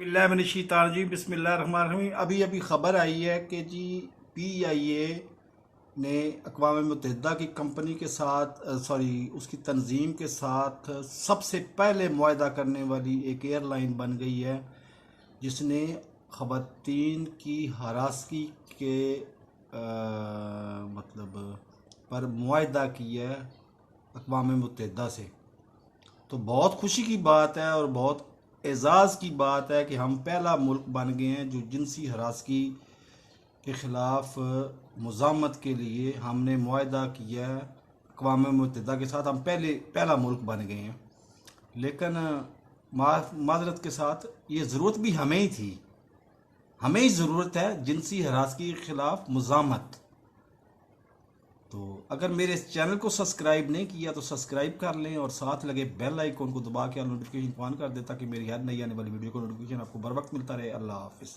बिस्मिल्लाहिर्रहमानिर्रहीम बिस्मिल्लाहिर्रहमानिर्रहीम। अभी अभी ख़बर आई है कि जी PIA ने अक़वाम मुत्तहिदा की कंपनी के साथ उसकी तंजीम के साथ सबसे पहले मुआहदा करने वाली एक एयरलाइन बन गई है जिसने ख़वातीन की हरासगी के मतलब पर मुआहदा किया है अक़वाम मुत्तहिदा से। तो बहुत खुशी की बात है और बहुत एज़ाज़ की बात है कि हम पहला मुल्क बन गए हैं जो जिनसी हरासगी के ख़िलाफ़ मुज़ामत के लिए हमने मुआहदा किया है अक़वाम मुत्तहिदा के साथ। हम पहला मुल्क बन गए हैं, लेकिन माज़रत के साथ ये ज़रूरत भी हमें ही थी। हमें ही ज़रूरत है जिनसी हरासगी के ख़िलाफ़ मुज़ामत। तो अगर मेरे इस चैनल को सब्सक्राइब नहीं किया तो सब्सक्राइब कर लें और साथ लगे बेल आइकन को दबा के नोटिफिकेशन ऑन कर दें ताकि मेरी हर नई आने वाली वीडियो को नोटिफिकेशन आपको बर वक्त मिलता रहे। अल्लाह हाफ़िज़।